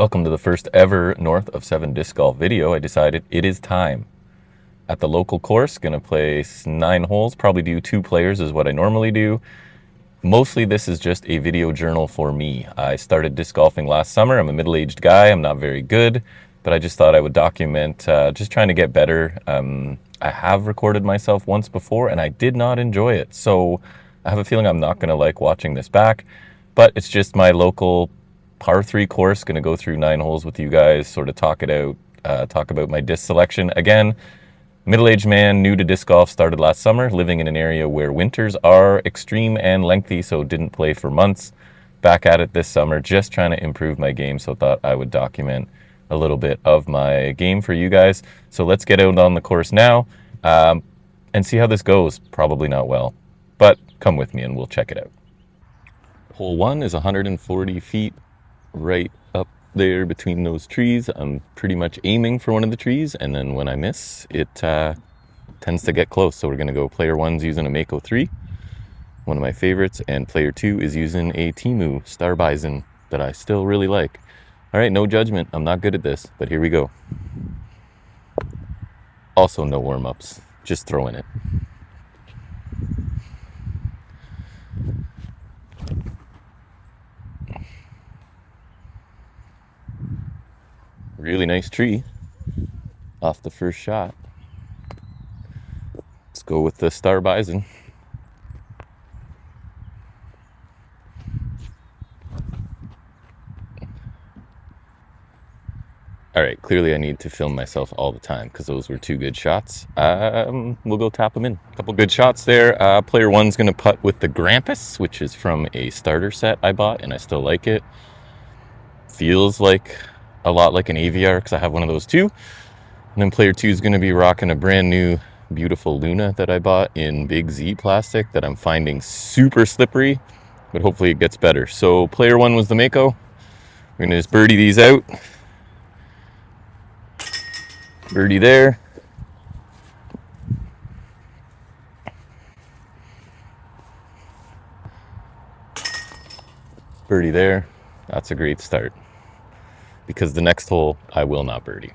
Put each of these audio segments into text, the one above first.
Welcome to the first ever North of 7 disc golf video. I decided it is time. At the local course, gonna play 9 holes, probably do 2 players is what I normally do. Mostly this is just a video journal for me. I started disc golfing last summer. I'm a middle-aged guy, I'm not very good, but I just thought I would document just trying to get better. I have recorded myself once before and I did not enjoy it, so I have a feeling I'm not gonna like watching this back, but it's just my local par 3 course. Going to go through 9 holes with you guys, sort of talk it out, talk about my disc selection. Again, middle-aged man, new to disc golf, started last summer, living in an area where winters are extreme and lengthy, so didn't play for months. Back at it this summer, just trying to improve my game, so thought I would document a little bit of my game for you guys. So let's get out on the course now and see how this goes. Probably not well, but come with me and we'll check it out. Hole 1 is 140 feet right up there between those trees. I'm pretty much aiming for one of the trees, and then when I miss, it tends to get close. So we're going to go player 1's using a Mako 3, one of my favorites, and player 2 is using a Temu Star Bison that I still really like. All right, no judgment. I'm not good at this, but here we go. Also no warm-ups, just throwing it. Really nice tree off the first shot. Let's go with the Star Bison. All right, clearly I need to film myself all the time because those were 2 good shots. We'll go tap them in. A couple good shots there. Player 1's gonna putt with the Grampus, which is from a starter set I bought and I still like it. Feels like a lot like an AVR because I have one of those too. And then player 2 is going to be rocking a brand new beautiful Luna that I bought in Big Z plastic that I'm finding super slippery, but hopefully it gets better. So player 1 was the Mako. We're going to just birdie these out. Birdie there. Birdie there. That's a great start, because the next hole I will not birdie.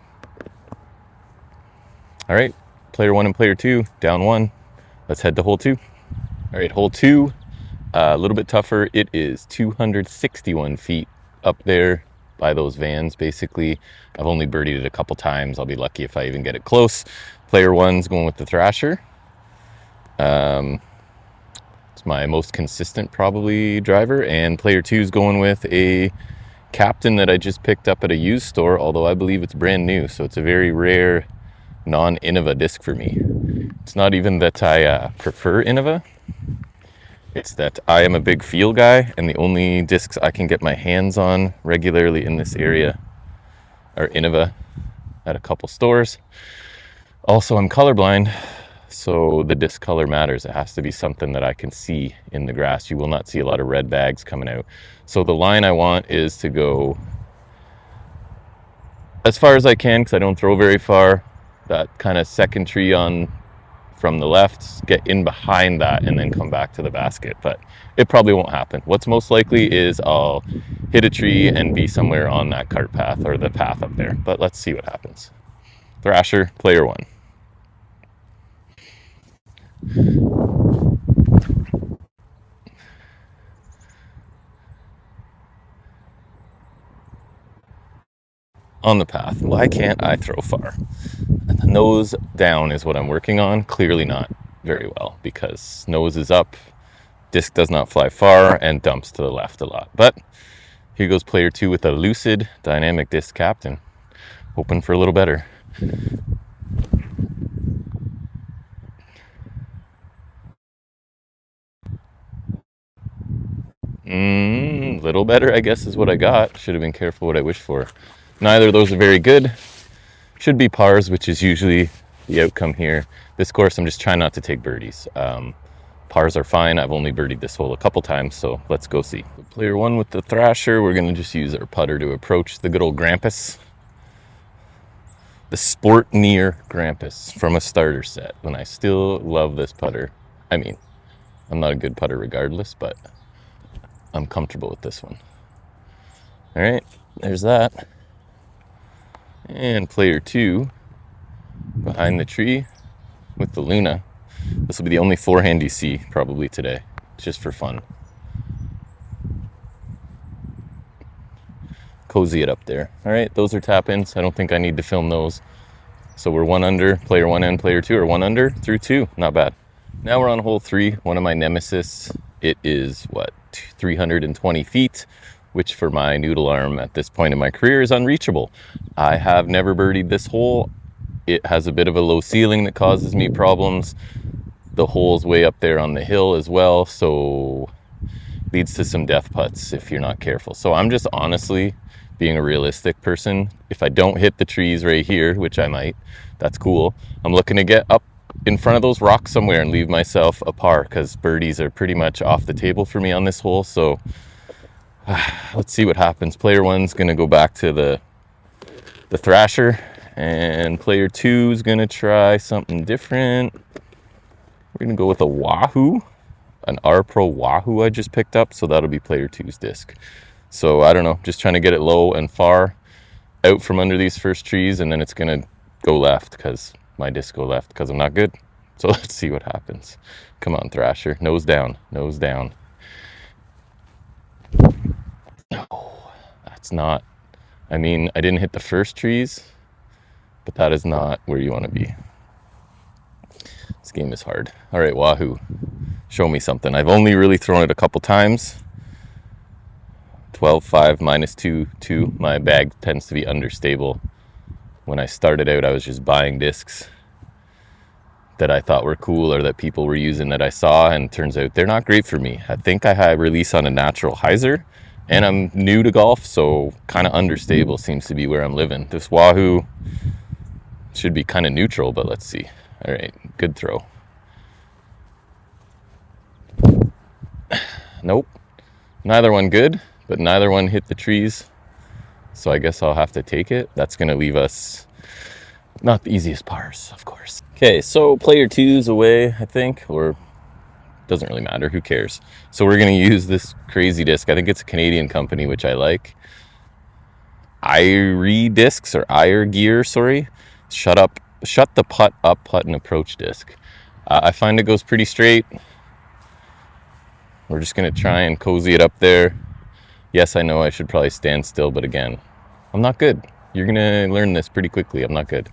All right, player 1 and player 2 down 1. Let's head to hole 2. All right, hole 2, a little bit tougher. It is 261 feet up there by those vans. Basically, I've only birdied it a couple times. I'll be lucky if I even get it close. Player 1's going with the Thrasher. It's my most consistent probably driver, and player 2's going with a Captain that I just picked up at a used store, although I believe it's brand new, so it's a very rare non-Innova disc for me. It's not even that I prefer Innova, it's that I am a big feel guy, and the only discs I can get my hands on regularly in this area are Innova at a couple stores. Also, I'm colorblind, so the disc color matters. It has to be something that I can see in the grass. You will not see a lot of red bags coming out. So the line I want is to go as far as I can, because I don't throw very far. That kind of second tree on from the left, get in behind that and then come back to the basket, but it probably won't happen. What's most likely is I'll hit a tree and be somewhere on that cart path or the path up there, but let's see what happens. Thrasher, player 1. On the path. Why can't I throw far? Nose down is what I'm working on. Clearly not very well, because nose is up, disc does not fly far, and dumps to the left a lot. But here goes player 2 with a Lucid Dynamic Disc Captain. Hoping for a little better. Little better, I guess, is what I got. Should have been careful what I wished for. Neither of those are very good. Should be pars, which is usually the outcome here. This course, I'm just trying not to take birdies. Pars are fine. I've only birdied this hole a couple times, so let's go see. Player 1 with the Thrasher. We're going to just use our putter to approach the good old Grampus. The Sport Near Grampus from a starter set. And I still love this putter. I mean, I'm not a good putter regardless, but I'm comfortable with this one. All right, there's that. And player 2 behind the tree with the Luna. This will be the only forehand you see probably today, just for fun. Cozy it up there. All right, those are tap-ins. I don't think I need to film those. So we're 1 under, player 1 and player 2 are 1 under through 2. Not bad. Now we're on hole 3, one of my nemesis. It is, 320 feet, which for my noodle arm at this point in my career is unreachable. I have never birdied this hole. It has a bit of a low ceiling that causes me problems. The hole's way up there on the hill as well, so leads to some death putts if you're not careful. So I'm just honestly being a realistic person. If I don't hit the trees right here, which I might, that's cool. I'm looking to get up in front of those rocks somewhere and leave myself a par, because birdies are pretty much off the table for me on this hole. So let's see what happens. Player 1's gonna go back to the Thrasher, and player 2's gonna try something different. We're gonna go with a Wahoo, an R Pro Wahoo I just picked up, so that'll be player 2's disc. So I don't know, just trying to get it low and far out from under these first trees, and then it's gonna go left because my disc go left because I'm not good. So let's see what happens. Come on, Thrasher, nose down, nose down. No, that's not, I mean, I didn't hit the first trees, but that is not where you want to be. This game is hard. All right, Wahoo, show me something. I've only really thrown it a couple times. 12, 5, -2, 2. My bag tends to be understable. When I started out, I was just buying discs that I thought were cool or that people were using that I saw, and turns out they're not great for me. I think I had release on a natural hyzer, and I'm new to golf, so kind of understable seems to be where I'm living. This Wahoo should be kind of neutral, but let's see. All right, good throw. Nope, neither one good, but neither one hit the trees. So I guess I'll have to take it. That's gonna leave us not the easiest pars, of course. Okay, so player 2's away, I think, or doesn't really matter, who cares? So we're gonna use this crazy disc. I think it's a Canadian company, which I like. Irie discs, or Ire gear, sorry. Shut the putt up, putt and approach disc. I find it goes pretty straight. We're just gonna try and cozy it up there. Yes, I know I should probably stand still, but again, I'm not good. You're gonna learn this pretty quickly. I'm not good.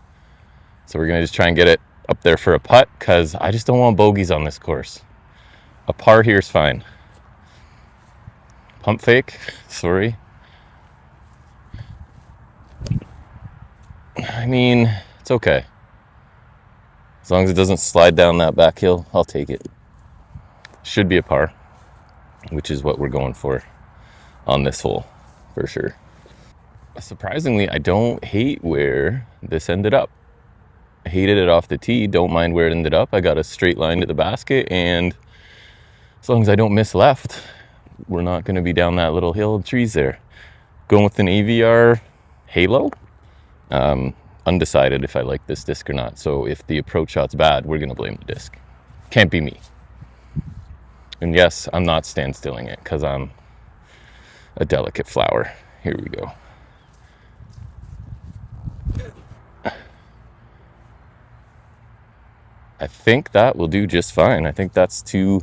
So we're gonna just try and get it up there for a putt, because I just don't want bogeys on this course. A par here is fine. Pump fake, sorry. I mean, it's okay. As long as it doesn't slide down that back hill, I'll take it. Should be a par, which is what we're going for on this hole, for sure. Surprisingly, I don't hate where this ended up. I hated it off the tee, don't mind where it ended up. I got a straight line to the basket, and as long as I don't miss left, we're not gonna be down that little hill of trees there. Going with an AVR Halo. Undecided if I like this disc or not. So if the approach shot's bad, we're gonna blame the disc. Can't be me. And yes, I'm not standstilling it because I'm a delicate flower. Here we go. I think that will do just fine. I think that's 2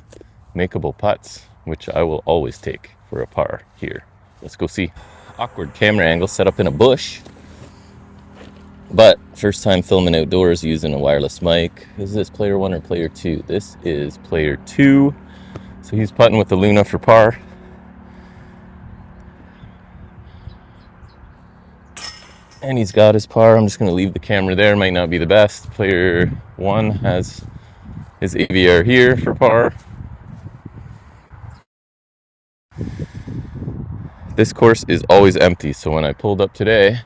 makeable putts, which I will always take for a par here. Let's go see. Awkward camera angle set up in a bush. But first time filming outdoors using a wireless mic. Is this player 1 or player 2? This is player 2. So he's putting with the Luna for par. And he's got his par. I'm just going to leave the camera there. Might not be the best. Player 1 has his AVR here for par. This course is always empty. So when I pulled up today...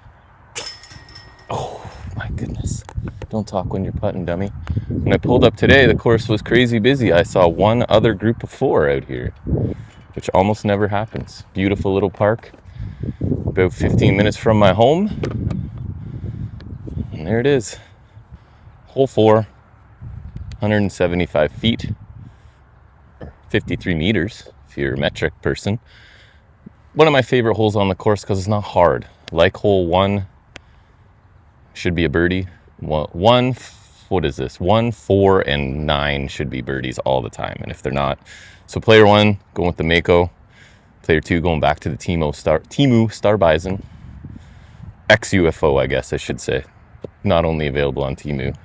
Oh my goodness. Don't talk when you're putting, dummy. When I pulled up today, the course was crazy busy. I saw one other group of 4 out here, which almost never happens. Beautiful little park. About 15 minutes from my home. And there it is. Hole 4, 175 feet, or 53 meters, if you're a metric person. One of my favorite holes on the course because it's not hard. Like hole 1, should be a birdie. What is this? 1, 4, and 9 should be birdies all the time. And if they're not, so player 1 going with the Mako. Player 2 going back to the Temu Star Bison. XUFO, I guess I should say. Not only available on Temu.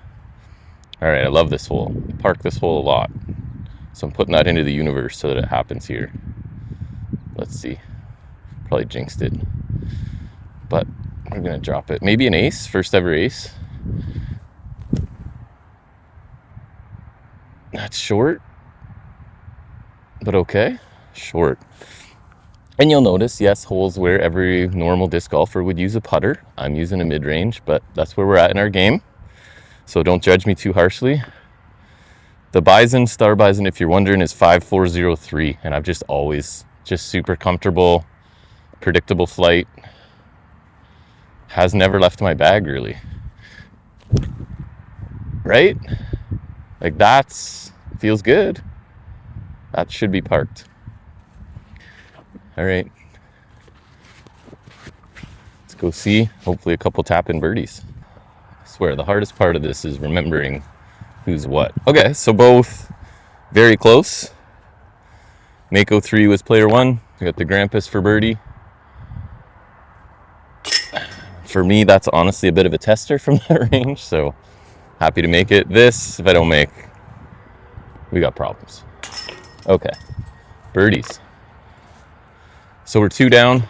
All right, I love this hole. I park this hole a lot. So I'm putting that into the universe so that it happens here. Let's see. Probably jinxed it. But we're going to drop it. Maybe an ace, first ever ace. That's short. But okay, short. And you'll notice, yes, holes where every normal disc golfer would use a putter. I'm using a mid-range, but that's where we're at in our game. So don't judge me too harshly. The Bison, Star Bison, if you're wondering, is 5403. And I've just always, just super comfortable, predictable flight. Has never left my bag, really. Right? Like that's, feels good. That should be parked. All right. Let's go see, hopefully a couple tap-in birdies. I swear, the hardest part of this is remembering who's what. Okay, so both very close. Mako 3 was player 1. We got the Grampus for birdie. For me, that's honestly a bit of a tester from that range, so happy to make it. This, if I don't make, we got problems. Okay, birdies. So we're 2 down.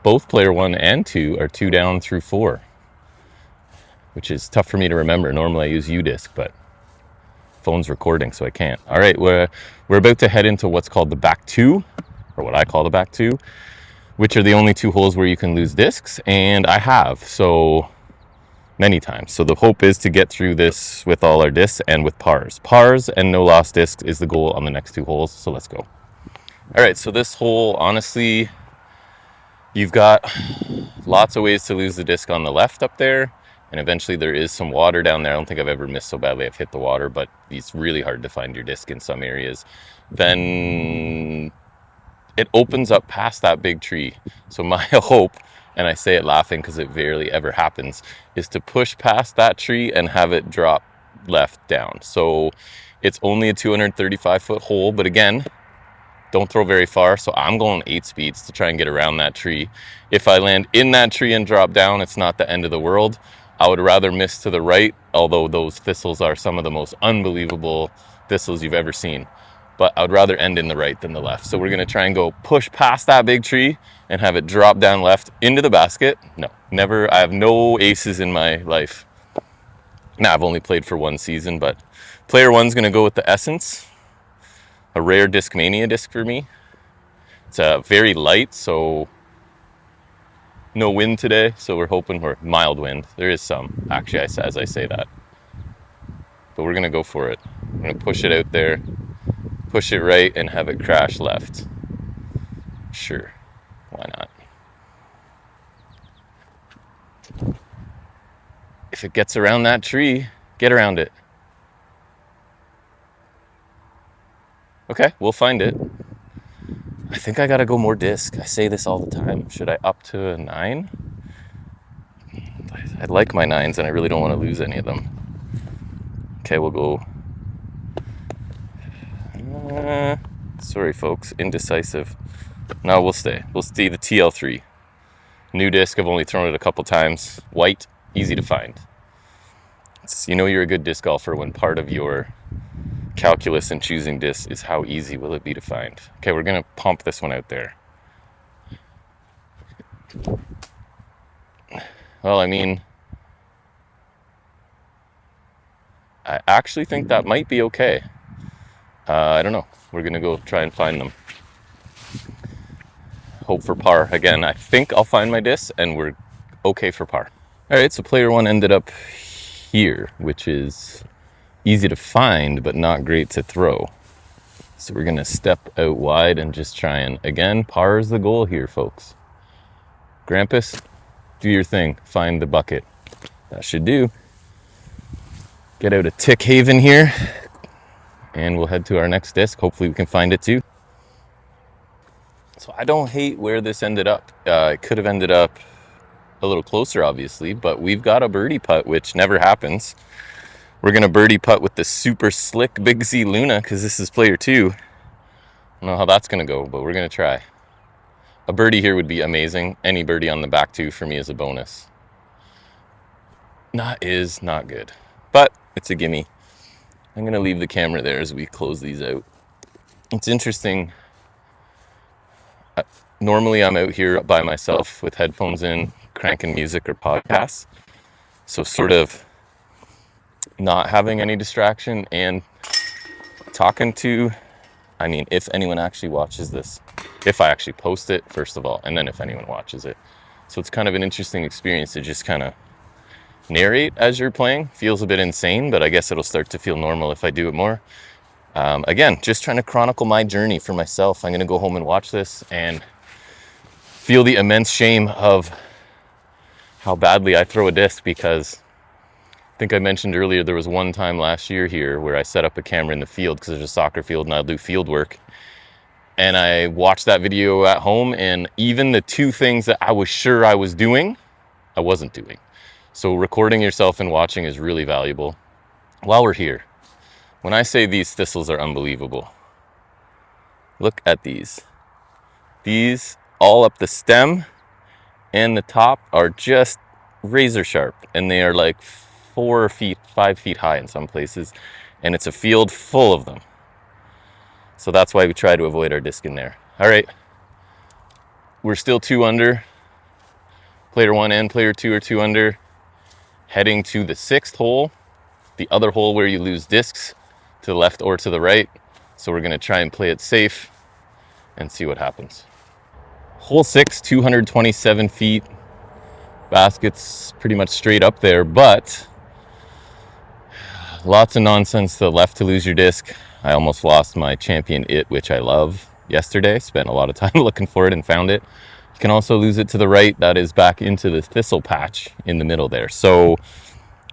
Both player 1 and 2 are 2 down through 4, which is tough for me to remember. Normally I use UDisc, but phone's recording, so I can't. All right, we're about to head into what's called the back 2, or what I call the back 2, which are the only 2 holes where you can lose discs, and I have, so many times. So the hope is to get through this with all our discs and with pars. Pars and no lost discs is the goal on the next 2 holes, so let's go. All right, so this hole, honestly, you've got lots of ways to lose the disc on the left up there, and eventually there is some water down there. I don't think I've ever missed so badly I've hit the water, but it's really hard to find your disc in some areas. Then it opens up past that big tree. So my hope, and I say it laughing because it rarely ever happens, is to push past that tree and have it drop left down. So it's only a 235-foot hole, but again, don't throw very far, so I'm going 8 speeds to try and get around that tree. If I land in that tree and drop down, it's not the end of the world. I would rather miss to the right, although those thistles are some of the most unbelievable thistles you've ever seen. But I would rather end in the right than the left. So we're gonna try and go push past that big tree and have it drop down left into the basket. No, never, I have no aces in my life. Now, I've only played for 1 season, but player 1's gonna go with the Essence. A rare Discmania disc for me. It's very light, so no wind today, so we're hoping for mild wind. There is some, actually, as I say that. But we're gonna go for it. I'm gonna push it out there, push it right, and have it crash left. Sure, why not? If it gets around that tree, get around it. Okay, we'll find it. I think I gotta go more disc. I say this all the time. Should I up to a 9? I like my 9s and I really don't want to lose any of them. Okay, we'll go. Sorry folks, indecisive. No, we'll stay. We'll stay the TL3. New disc, I've only thrown it a couple times. White, easy to find. You know you're a good disc golfer when part of your calculus in choosing discs is how easy will it be to find. Okay, we're gonna pump this one out there. Well, I mean, I actually think that might be okay. I don't know. We're gonna go try and find them. Hope for par. Again, I think I'll find my disc and we're okay for par. All right, so player 1 ended up here, which is easy to find, but not great to throw. So we're gonna step out wide and just try and, again, par is the goal here, folks. Grampus, do your thing. Find the bucket. That should do. Get out a Tick Haven here, and we'll head to our next disc. Hopefully we can find it too. So I don't hate where this ended up. It could have ended up a little closer, obviously, but we've got a birdie putt, which never happens. We're going to birdie putt with the super slick Big Z Luna because this is player 2. I don't know how that's going to go, but we're going to try. A birdie here would be amazing. Any birdie on the back 2 for me is a bonus. Not good, but it's a gimme. I'm going to leave the camera there as we close these out. It's interesting. Normally I'm out here by myself with headphones in, cranking music or podcasts. So sort of not having any distraction and talking to, if anyone actually watches this, if I actually post it, first of all, and then if anyone watches it. So it's kind of an interesting experience to just kind of narrate as you're playing. Feels a bit insane, but I guess it'll start to feel normal if I do it more. Again, just trying to chronicle my journey for myself. I'm going to go home and watch this and feel the immense shame of how badly I throw a disc, because I think I mentioned earlier there was one time last year here where I set up a camera in the field because there's a soccer field and I'll do field work. And I watched that video at home, and even the 2 things that I was sure I was doing, I wasn't doing. So recording yourself and watching is really valuable. While we're here, when I say these thistles are unbelievable, look at these. These all up the stem and the top are just razor sharp, and they are like 4 feet, 5 feet high in some places, and it's a field full of them. So that's why we try to avoid our disc in there. All right, we're still 2 under. Player 1 and player 2 are 2 under. Heading to the 6th hole, the other hole where you lose discs, to the left or to the right. So we're going to try and play it safe and see what happens. Hole 6, 227 feet. Basket's pretty much straight up there, but lots of nonsense to the left to lose your disc. I almost lost my champion it, which I love, yesterday. Spent a lot of time looking for it and found it. You can also lose it to the right. That is back into the thistle patch in the middle there. So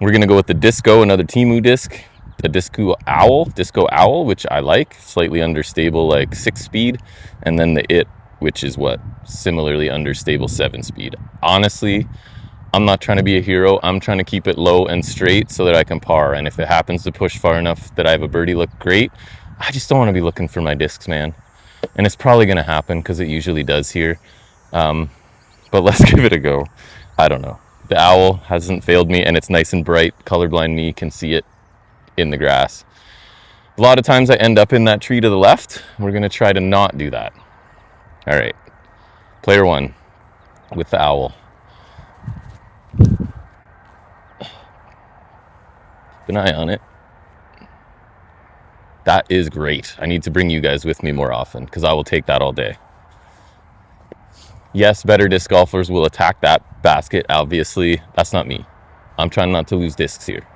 we're going to go with the Disco, another Temu disc, the Disco Owl, which I like, slightly understable, like 6 speed, and then the it, which is what, similarly understable 7 speed. Honestly, I'm not trying to be a hero. I'm trying to keep it low and straight so that I can par. And if it happens to push far enough that I have a birdie look, great. I just don't want to be looking for my discs, man. And it's probably going to happen because it usually does here. But let's give it a go. I don't know. The owl hasn't failed me, and it's nice and bright. Colorblind me can see it in the grass. A lot of times I end up in that tree to the left. We're going to try to not do that. All right. Player 1 with the owl. Keep an eye on it. That is great. I need to bring you guys with me more often because I will take that all day. Yes, better disc golfers will attack that basket, obviously. That's not me. I'm trying not to lose discs here.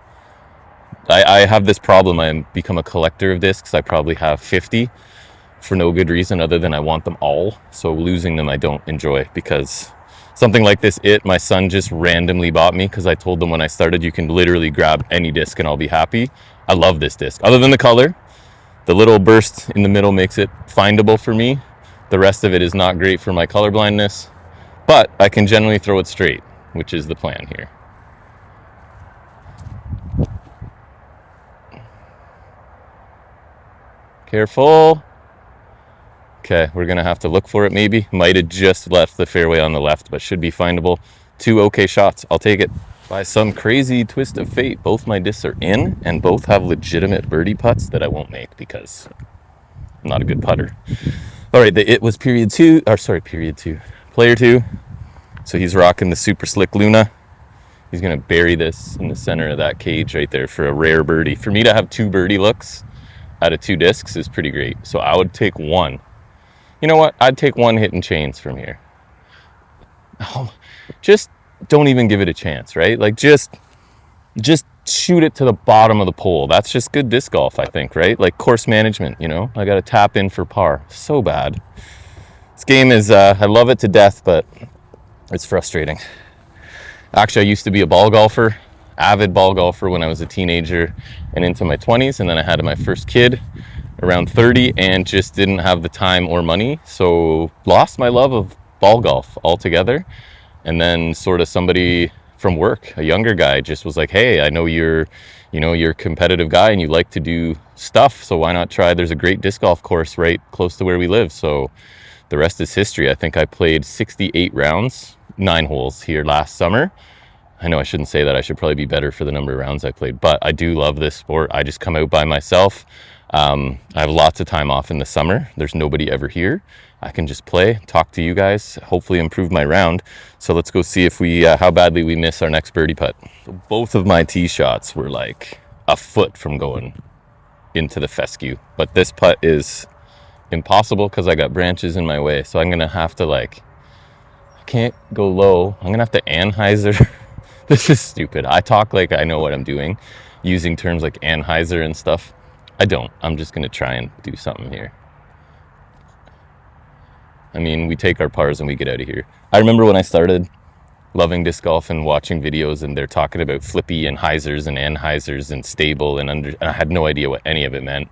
I have this problem. I become a collector of discs. I probably have 50 for no good reason other than I want them all. So losing them I don't enjoy, because something like this, my son just randomly bought me because I told them when I started you can literally grab any disc and I'll be happy. I love this disc. Other than the color, the little burst in the middle makes it findable for me. The rest of it is not great for my color blindness, but I can generally throw it straight, which is the plan here. Careful. Okay, we're gonna have to look for it maybe. Might have just left the fairway on the left, but should be findable. 2 okay shots, I'll take it. By some crazy twist of fate, both my discs are in and both have legitimate birdie putts that I won't make because I'm not a good putter. All right, it was player 2. So he's rocking the super slick Luna. He's gonna bury this in the center of that cage right there for a rare birdie. For me to have 2 birdie looks out of 2 discs is pretty great. So I would take 1. You know what? I'd take 1 hitting chains from here. Oh, just don't even give it a chance, right? Like just shoot it to the bottom of the pole. That's just good disc golf, I think, right? Like course management, you know? I got to tap in for par. So bad. This game is, I love it to death, but it's frustrating. Actually, I used to be a ball golfer, avid ball golfer when I was a teenager and into my 20s. And then I had my first kid around 30 and just didn't have the time or money. So lost my love of ball golf altogether. And then sort of somebody from work, a younger guy, just was like, hey, I know you're a competitive guy and you like to do stuff, so why not try? There's a great disc golf course right close to where we live. So the rest is history. I think I played 68 rounds, 9 holes here last summer. I know I shouldn't say that. I should probably be better for the number of rounds I played, but I do love this sport. I just come out by myself. I have lots of time off in the summer. There's nobody ever here. I can just play, talk to you guys, hopefully improve my round. So let's go see if we how badly we miss our next birdie putt. So both of my tee shots were like a foot from going into the fescue, but this putt is impossible because I got branches in my way. So I'm gonna have to I can't go low. I'm gonna have to Anheuser. This is stupid. I talk like I know what I'm doing, using terms like Anheuser and stuff. I don't. I'm just going to try and do something here. I mean, we take our pars and we get out of here. I remember when I started loving disc golf and watching videos, and they're talking about flippy and Heisers and Anheisers and stable and I had no idea what any of it meant.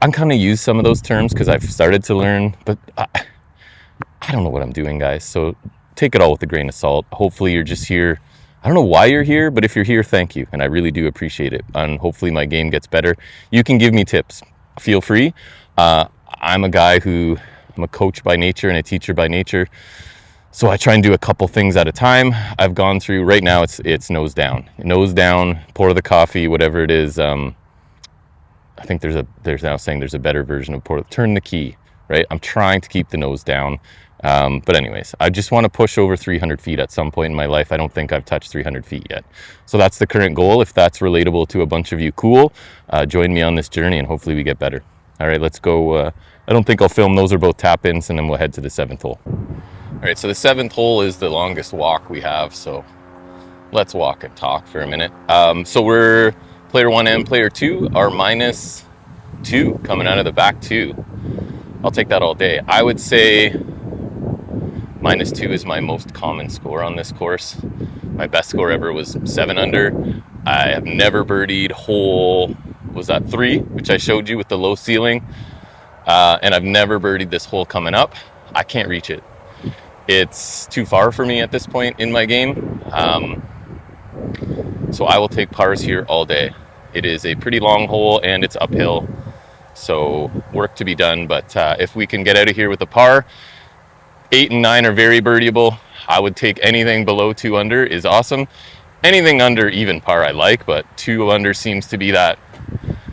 I'm kind of use some of those terms because I've started to learn, but I don't know what I'm doing, guys. So take it all with a grain of salt. Hopefully you're just here. I don't know why you're here, but if you're here, thank you. And I really do appreciate it. And hopefully my game gets better. You can give me tips. Feel free. I'm a guy I'm a coach by nature and a teacher by nature. So I try and do a couple things at a time. I've gone through, right now it's nose down. Nose down, pour the coffee, whatever it is. I think there's now saying there's a better version of turn the key, right? I'm trying to keep the nose down. But anyways, I just want to push over 300 feet at some point in my life. I don't think I've touched 300 feet yet. So that's the current goal. If that's relatable to a bunch of you, cool. Join me on this journey and hopefully we get better. All right, let's go. I don't think I'll film. Those are both tap-ins, and then we'll head to the 7th hole. All right, so the 7th hole is the longest walk we have. So let's walk and talk for a minute. So we're player 1 and player 2 are -2 coming out of the back 2. I'll take that all day. I would say -2 is my most common score on this course. My best score ever was 7 under. I have never birdied hole, was that 3, which I showed you with the low ceiling. And I've never birdied this hole coming up. I can't reach it. It's too far for me at this point in my game. So I will take pars here all day. It is a pretty long hole and it's uphill. So work to be done. But if we can get out of here with a par, 8 and 9 are very birdieable. I would take anything below 2 under is awesome. Anything under even par I like, but 2 under seems to be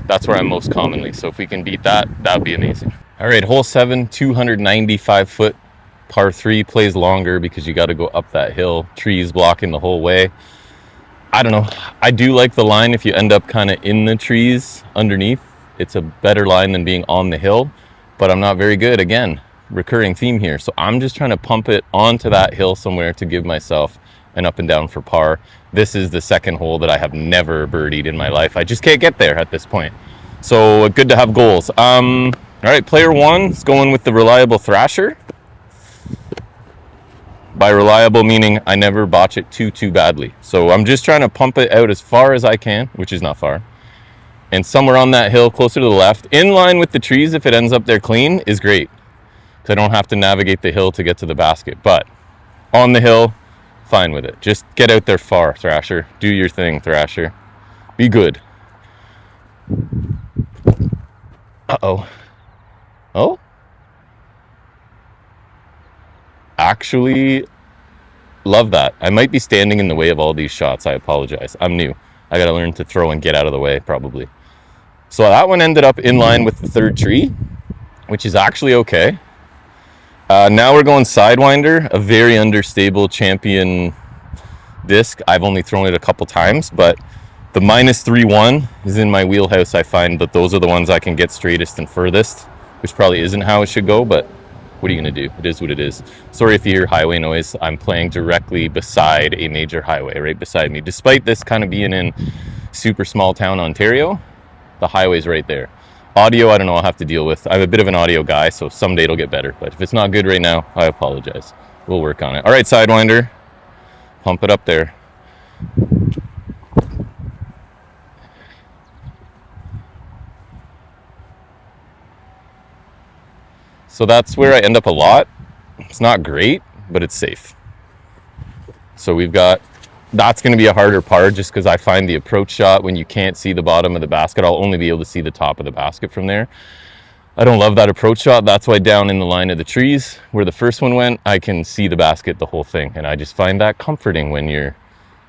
that's where I'm most commonly. So if we can beat that, that would be amazing. All right, hole 7, 295 foot par 3, plays longer because you got to go up that hill. Trees blocking the whole way. I don't know. I do like the line if you end up kind of in the trees underneath. It's a better line than being on the hill, but I'm not very good. Again, recurring theme here. So I'm just trying to pump it onto that hill somewhere to give myself an up and down for par. This is the 2nd hole that I have never birdied in my life. I just can't get there at this point. So good to have goals. All right, player 1 is going with the reliable thrasher. By reliable meaning I never botch it too badly. So I'm just trying to pump it out as far as I can, which is not far. And somewhere on that hill, closer to the left, in line with the trees, if it ends up there clean, is great. I don't have to navigate the hill to get to the basket, but on the hill, fine with it. Just get out there far, Thrasher. Do your thing, Thrasher. Be good. Uh-oh. Oh? Actually, love that. I might be standing in the way of all these shots. I apologize. I'm new. I gotta learn to throw and get out of the way, probably. So that one ended up in line with the 3rd tree, which is actually okay. Now we're going Sidewinder, a very understable champion disc. I've only thrown it a couple times, but the -3-1 is in my wheelhouse. I find that those are the ones I can get straightest and furthest, which probably isn't how it should go, but what are you gonna do? It is what it is. Sorry if you hear highway noise. I'm playing directly beside a major highway, right beside me. Despite this kind of being in super small town Ontario, the highway's right there. Audio, I don't know, I'll have to deal with. I'm a bit of an audio guy, so someday it'll get better. But if it's not good right now, I apologize. We'll work on it. All right, Sidewinder. Pump it up there. So that's where I end up a lot. It's not great, but it's safe. So that's going to be a harder par just because I find the approach shot when you can't see the bottom of the basket, I'll only be able to see the top of the basket from there. I don't love that approach shot. That's why down in the line of the trees where the first one went, I can see the basket the whole thing. And I just find that comforting when you're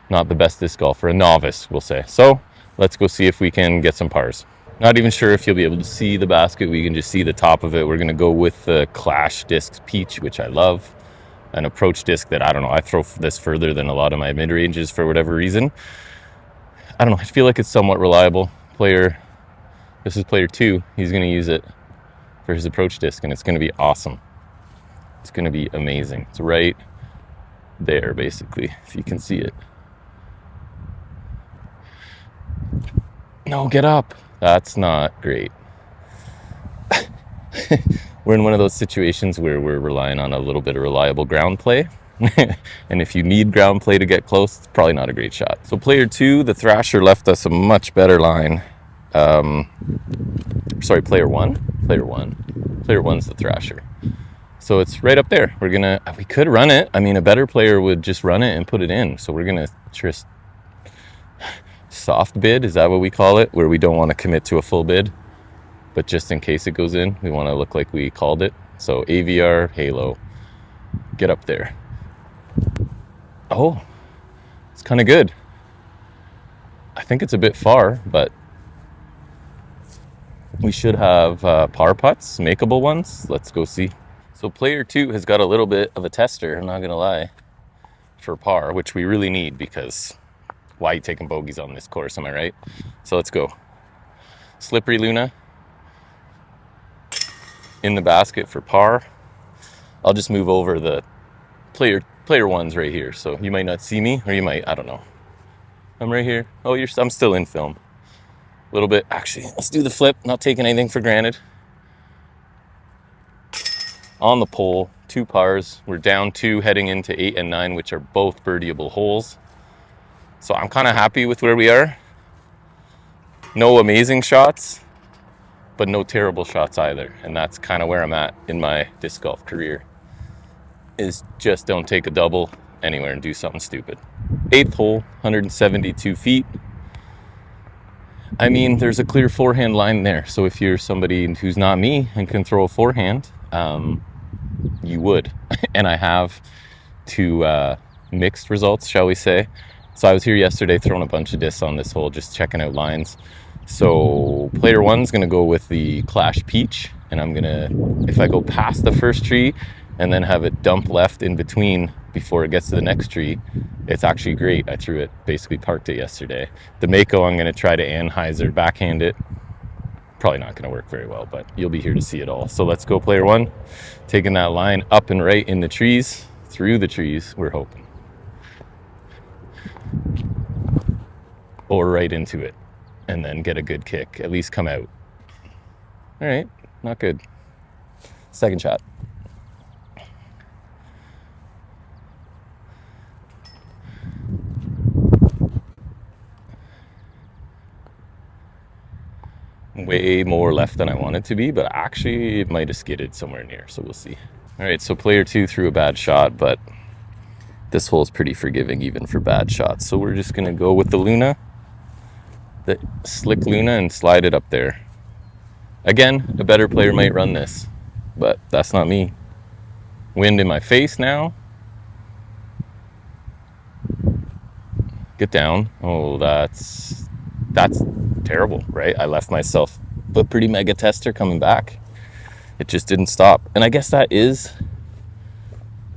not the best disc golfer, a novice, we'll say. So let's go see if we can get some pars. Not even sure if you'll be able to see the basket. We can just see the top of it. We're going to go with the Clash Discs Peach, which I love. An approach disc that, I don't know, I throw this further than a lot of my mid-ranges for whatever reason. I don't know, I feel like it's somewhat reliable. This is player 2. He's going to use it for his approach disc, and it's going to be awesome. It's going to be amazing. It's right there, basically, if you can see it. No, get up. That's not great. We're in one of those situations where we're relying on a little bit of reliable ground play. And if you need ground play to get close, it's probably not a great shot. So player 2, the Thrasher, left us a much better line. Sorry, player 1. Player 1's the Thrasher. So it's right up there. We could run it. I mean, a better player would just run it and put it in. So we're going to just soft bid. Is that what we call it? Where we don't want to commit to a full bid, but just in case it goes in, we want to look like we called it. So AVR, halo, get up there. Oh, it's kind of good. I think it's a bit far, but we should have par putts, makeable ones. Let's go see. So player 2 has got a little bit of a tester, I'm not going to lie, for par, which we really need because why are you taking bogeys on this course, am I right? So let's go. Slippery Luna in the basket for par. I'll just move over the player 1's right here, so you might not see me, or you might, I don't know. I'm right here. Oh, I'm still in film. A little bit. Actually, let's do the flip, not taking anything for granted. On the pole, 2 pars. We're down 2 heading into 8 and 9, which are both birdieable holes. So I'm kind of happy with where we are. No amazing shots, but no terrible shots either. And that's kind of where I'm at in my disc golf career, is just don't take a double anywhere and do something stupid. 8th hole, 172 feet. I mean, there's a clear forehand line there. So if you're somebody who's not me and can throw a forehand, you would. And I have 2 mixed results, shall we say. So I was here yesterday throwing a bunch of discs on this hole, just checking out lines. So player 1's going to go with the Clash Peach, and I'm going to, if I go past the first tree and then have it dump left in between before it gets to the next tree, it's actually great. I threw it, basically parked it yesterday. The Mako, I'm going to try to Anheuser backhand it. Probably not going to work very well, but you'll be here to see it all. So let's go player 1, taking that line up and right in the trees, through the trees, we're hoping. Or right into it, and then get a good kick, at least come out. All right, not good. Second shot. Way more left than I want it to be, but actually it might have skidded somewhere near, so we'll see. All right, so player 2 threw a bad shot, but this hole is pretty forgiving even for bad shots. So we're just gonna go with the Luna, the slick Luna, and slide it up there. Again, a better player might run this, but that's not me. Wind in my face now. Get down. Oh, that's terrible, right? I left myself a pretty mega tester coming back. It just didn't stop. And I guess that is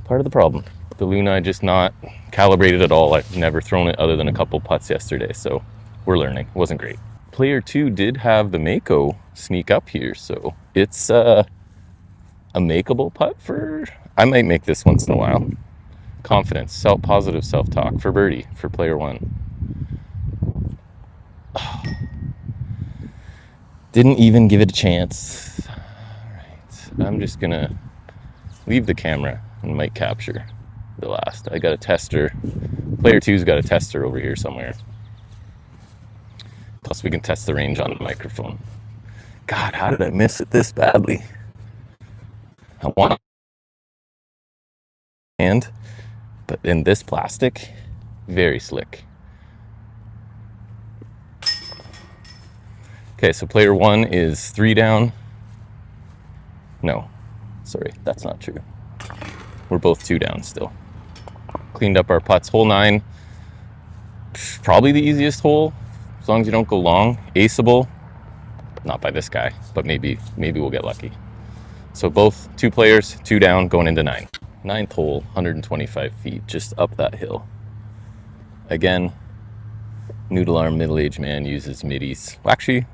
part of the problem. The Luna, just not calibrated at all. I've never thrown it other than a couple putts yesterday, so we're learning. It wasn't great. Player 2 did have the Mako sneak up here, so it's a makeable putt for... I might make this once in a while. Confidence, positive self-talk for birdie for player 1. Oh. Didn't even give it a chance. All right, I'm just gonna leave the camera and might capture the last. I got a tester. Player 2's got a tester over here somewhere. Plus we can test the range on the microphone. God, how did I miss it this badly? I want and But in this plastic, very slick. Okay, so player one is 3 down. No, sorry, that's not true. We're both 2 down still. Cleaned up our putts. Hole 9, probably the easiest hole, as long as you don't go long. Aceable, not by this guy, but maybe we'll get lucky. So both 2 players, 2 down, going into 9. 9th hole, 125 feet, just up that hill. Again, noodle arm middle-aged man uses middies. Well, actually,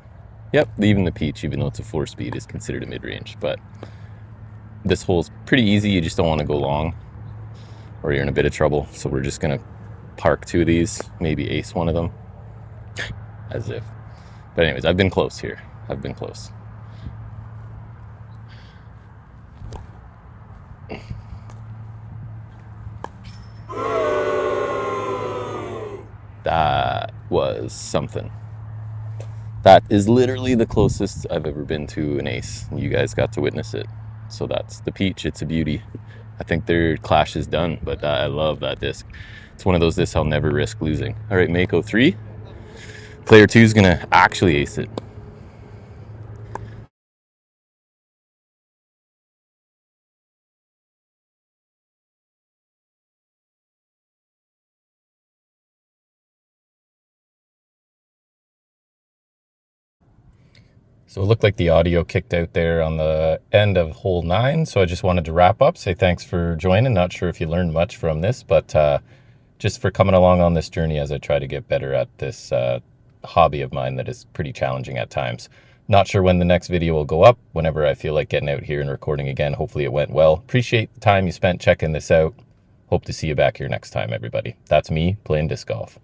yep, even the Peach, even though it's a 4-speed, is considered a mid-range. But this hole's pretty easy. You just don't want to go long or you're in a bit of trouble. So we're just going to park 2 of these, maybe ace one of them. As if. But anyways, I've been close here. I've been close. That was something. That is literally the closest I've ever been to an ace. You guys got to witness it. So that's the Peach. It's a beauty. I think their clash is done, but I love that disc. It's one of those discs I'll never risk losing. All right, Mako 3. Player 2 is going to actually ace it. So it looked like the audio kicked out there on the end of hole 9. So I just wanted to wrap up, say thanks for joining. Not sure if you learned much from this, but just for coming along on this journey as I try to get better at this hobby of mine that is pretty challenging at times. Not sure when the next video will go up. Whenever I feel like getting out here and recording again, hopefully it went well. Appreciate the time you spent checking this out. Hope to see you back here next time, everybody. That's me playing disc golf.